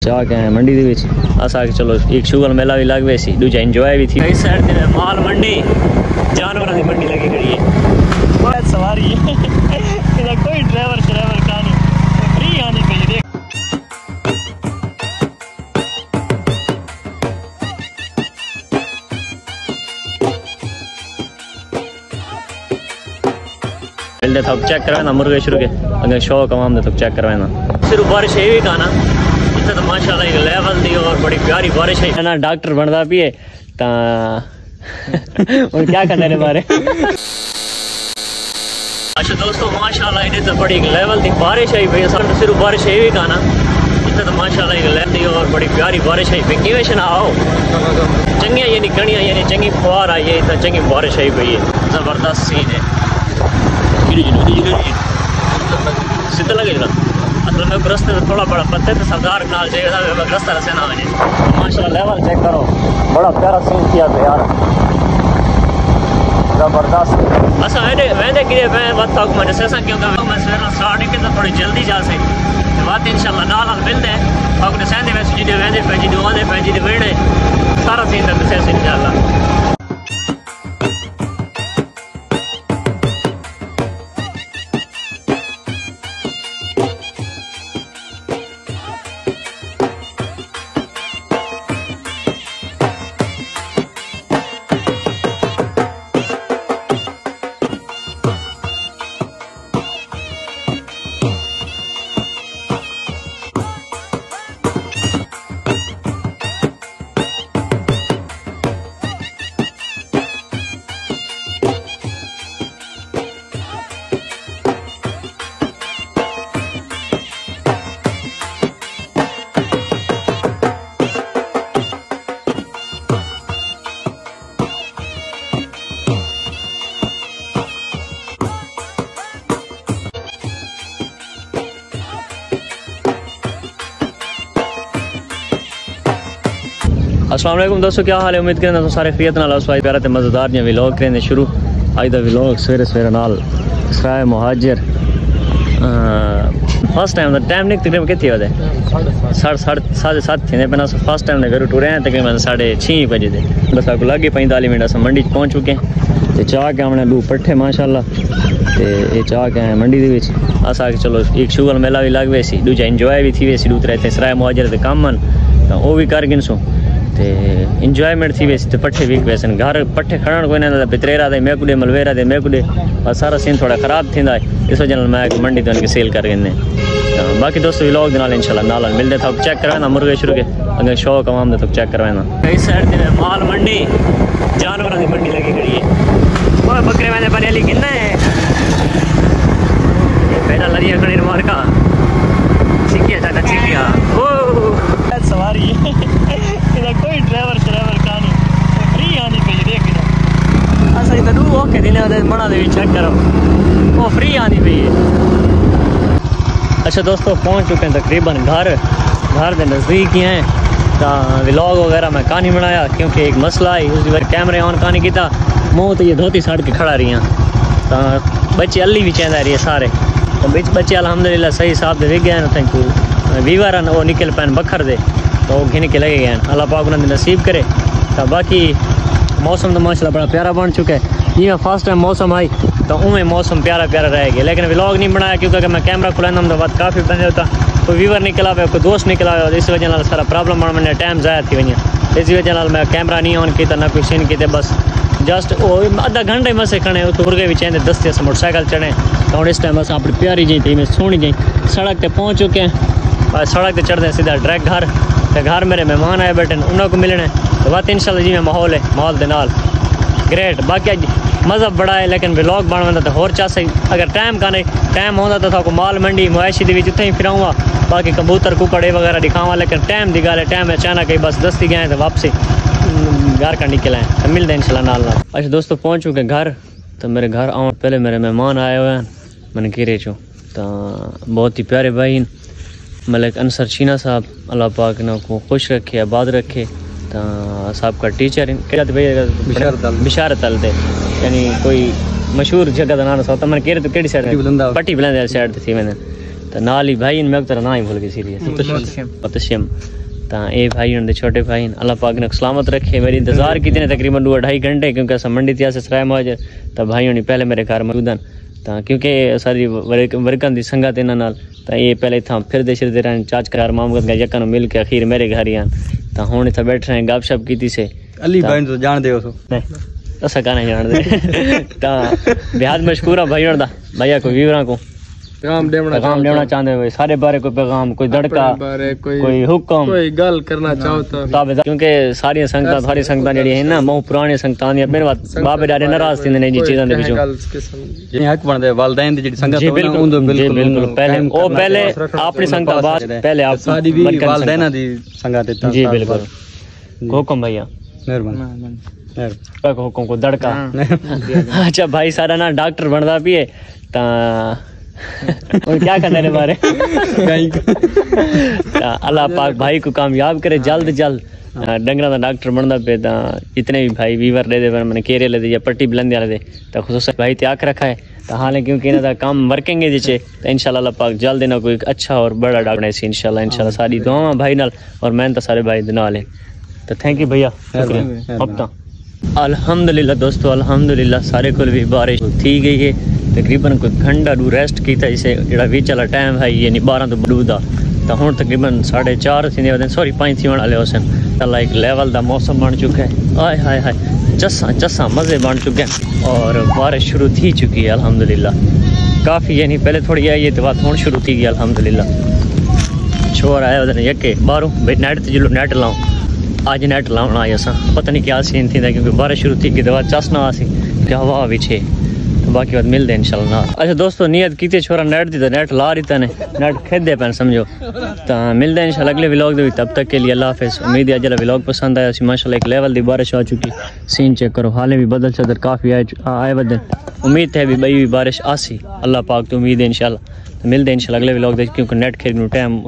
चाह के आए मंडी दे अस आके चलो एक शुगर मेला भी लग वैसी दूजा इंजॉय भी थी। इस साइड से माल मंडी जानवरों की मंडी लगी खड़ी है, बहुत सवारी है कोई ड्राइवर का नहीं, फ्री आनी चाहिए। देख मिलते थोक चेक करवाना मुर्गे शुरू के अगर शौक आवाम ने तो चेक करवाना। सिर्फ बारिश है भी कहना इतना तो माशाल्लाह एक लेवल दी और बड़ी प्यारी बारिश है ना। डॉक्टर बनता भी है तो और क्या करने रे बारे। अच्छा दोस्तों माशाल्लाह इन्हें तो बड़ी एक लेवल दी बारिश है भाई, सिर्फ बारिश है भी कहना इतना तो माशाल्लाह एक लेवल दी और बड़ी प्यारी बारिश है भाई। किवें शना आओ चंगिया यानी कणिया यानी चंगी फुहार आई है, इतना चंगी बारिश है भाई, जबरदस्त सीन है। सीधा लगे असल में रस्ते से थोड़ा बड़ा पत्ते तो सरदार नाल जाएगा रास्ता रसे ना आने। माशाल्लाह लेवल चेक करो, बड़ा प्यारा सीन किया तो यार, जबरदस्त। अच्छा वैसे कि मैं बात तक मैंने सेसा क्योंकि मैं सवेरे स्टार्ट के तो थोड़ी जल्दी जा से बात इंशाल्लाह नाल मिलते हैं आपने सहने वैसे जी वैसे पे जी आने पे जी वेड़े सारा सीन तक से इंशाल्लाह। अस्सलाम वालेकुम दोस्तों, क्या हाल है? उम्मीद करना तो सारे खैरियत नाल आसवाई प्यारा ते मज़ेदार ने व्लॉग करेंगे शुरू। अज दा व्लॉग सवेरे सवेरे नाल सराय मुहाजिर फर्स्ट टाइम दा टाइम निक तकरीबन कितने बजे 7:30 थे पे फर्स्ट टाइम घर टुरे हैं तकरीबन 6:30 बजे थे। बस आपको लगे 45 मिनट अस मंडी पहुँच चुके हैं तो चाह के हमने 2 पट्ठे माशाल्लाह तो ये चाह के आए मंडी दे अस आके चलो एक शुगर मेला भी लग वैसी दूजा इंजॉय भी थी वैसी दूसरे थे सराय मुहाजिर के काम तो वो भी कर गिनसूँ तो इंजॉयमेंट थी वैसे तो पट्ठे भी वैसे घर पट्ठे खड़न कोई ना पितरेरा दे मेकुडे मलवेरा दे मेकुडे और सारा सीन थोड़ा ख़राब थी इस वजह मैं मंडी तो उनकी सेल कर गए तो बाकी दोस्तों व्लॉग नाल इंशाल्लाह नाल मिलते था चेक करवाना मुर्गे शुरू के अगर शौक आवाम ने तो चेक करवाना। इस साइड से माल मंडी जानवरों की मंडी लगी खड़ी है, वो बकरे मैंने बरेली कितना है पहला लरिया खड़ी मार का चिकिया चाचा चिकिया ओ सवारी कोई ड्राइवर का नहीं, फ्री आनी चाहिए। देख असा इधर ओके दिन मना दे चेक करो वो फ्री आनी चाहिए। अच्छा दोस्तों पहुंच चुके हैं तकरीबन घर के नज़दीक ही हैं तो व्लॉग वगैरह मैं कहानी बनाया क्योंकि एक मसला है उस बार कैमरे ऑन कहानी किया मुँह तो ये धोती साड़ के खड़ा रही हैं तो बच्चे अली भी चेंदा रही है सारे तो बिच बच्चे अलहमदुलिल्लाह सही हिसाब से विक गए थैंक वीवर वो निकल पैन बखर दे तो वो घिन के लगे गए अल्लाह पाक उन्होंने नसीब करे। तो बाकी मौसम तो माशाल्लाह बड़ा प्यारा बन चुका है, जी मैं फर्स्ट टाइम मौसम आई तो उमें मौसम प्यारा रहेगा लेकिन व्लॉग नहीं बनाया क्योंकि अगर मैं कैमरा खुलाना तो बात काफ़ी बन होता कोई व्यूवर निकल आवे कोई दोस्त निकल आवे इस वजह सारा प्रॉब्लम मैंने टाइम ज़ाया थी वही इस वजह मैं कैमरा नहीं ऑन किया ना कोई सीन किए बस जस्ट वो आधा घंटे में से खड़े तो मुर्गे भी चाहिए दस्ते से मोटरसाइकिल चढ़े तो इस टाइम बस अपनी प्यारी जी थी मैं सोहनी जी सड़क पर पहुँच चुके हैं। सड़क पर चढ़ते सीधा डायरेक्ट घर तो घर मेरे मेहमान आए बैठे उन्होंने को मिलने तो बात इंशाल्लाह जी में माहौल है माहौल के नाल ग्रेट। बाकी मज़हब बड़ा है लेकिन व्लॉग बनवाना तो होर चाह सही अगर टाइम का नहीं टाइम होता तो आपको माल मंडी मुआशी के उत्थे ही फिराऊँगा बाकी कबूतर कुकड़े वगैरह दिखावा लेकिन टाइम की गल है टाइम अचानक ही बस दस्ती गए तो वापसी घर का निकल आए तो मिलते हैं इंशाल्लाह नाल। अच्छा दोस्तों पहुँच चुके घर तो मेरे घर आने पहले मेरे मेहमान आए हुए हैं मैंने गिरे चो तो बहुत ही प्यारे भाई मलिक अंसर शीना साहब अल्लाह पाक ने को खुश रखे आबाद रखे तो साहब का टीचर बिशारत तल थे यानी कोई मशहूर जगह का नाम होता मैंने कह रहे तो केड़ी साइड पट्टी बुलंद साइड थी मैंने तो नाल ही भाई मैं तेरा ना ही भूल गई सीरियस मुतशिम। तो ये भाई उनके छोटे भाई अल्लाह पाक ने सलामत रखे। मेरी इंतजार कितने तकरीबन 2-2.5 घंटे क्योंकि अस मंडी थी सराय मुहाजिर। तो भाई होनी पहले मेरे घर मौजूद तो क्योंकि सारी वर्कन की संगत इन्होंने नाल तो ये पहले इतना फिरते शिरते रहन चाच करार मामगत गए यका मिल के अखीर मेरे घर ही आन। तो हूँ इतना बैठ रहे गपशप की से अली भाई तो जान दे असा कहना जान दे। तो बेहद मशहूर है भाई दा भैया को व्यूअर को पैगाम देना चाहते हो सारे बारे कोई पैगाम कोई दड़का कोई हुक्म कोई गल करना चाहता क्योंकि सारी संगतां थोड़ी संगतां जेडी है ना बहुत पुरानी संगतां दी मेरे बाबे डारे नाराज थी ने जी चीजां दे विचों जे हक बनदे वालिदैन दी जेडी संगत है बिल्कुल बिल्कुल पहले ओ पहले अपनी संगत बाद पहले आप सादी भी वालिदैन दी संगत है जी बिल्कुल हुक्म भैया मेहरबानी हुक्म को दड़का। अच्छा भाई सारा ना डॉक्टर बनदा पिए ता और क्या करने रे बारे अल्लाह पाक भाई को कामयाब करे जल्द जल्द डंगरा दा डॉक्टर बनदा पे ता जितने भी भाई वीवर दे दे मैंने केरे ले दे या पट्टी बुलंदी वाले दे तो खुसूस भाई त्याग रखा है। तो हाल क्योंकि इन्हों काम वर्किंग है जिसे तो इंशाल्लाह अल्लाह पाक जल्द इन्हें कोई अच्छा और बड़ा डॉक्टर बने इंशाल्लाह सारी दुआवां भाई नाल और मैं तो सारे भाई दे नाल है। तो थैंक यू भैया हफ्ता अल्हम्दुलिल्लाह दोस्तों अल्हम्दुलिल्लाह सारे को भी बारिश थी गई है तकरीबन कोई घंटा डू रेस्ट किया जिसे जो बीच वाला टाइम है यानी 12 तो बडू का तो हूँ तकरीबन 4:30 थी सॉरी 5 थी वाले उस अल्लाह एक लेवल का मौसम बन चुका है। आय हाय हाय चस्सा मज़े बन चुके हैं और बारिश शुरू थी चुकी है अल्हम्दुलिल्लाह काफ़ी यानी पहले थोड़ी आई है तो बात हूँ शुरू थी गई अल्हम्दुलिल्लाह। छोर आया उधर यके बाहरों भाई नेट जो नेट लाऊं आज नेट लाना आए असा पता नहीं क्या सीन थी क्योंकि बारिश शुरू थी कि दवा चसना आसी कि हवा भी छे तो बाकी बात मिलते हैं इंशाल्लाह। अच्छा दोस्तों नियत की छोरा नेट दी तो नेट ला रही ने नेट खेदे पैन समझो तो मिलते हैं इंशाल्लाह अगले व्लॉग दे तब तक के लिए अल्लाह हाफिज़। उम्मीद है अज व्लॉग पसंद आया माशाल्लाह एक लेवल की बारिश आ चुकी सीन चेक करो हाले भी बदल चदर काफ़ी आए बदन उम्मीद है भी बई भी बारिश आसी अल्लाह पाक तो उम्मीद है इंशाल्लाह। तो मिलते हैं इंशाल्लाह अगले व्लॉग दे क्योंकि नेट खेद टाइम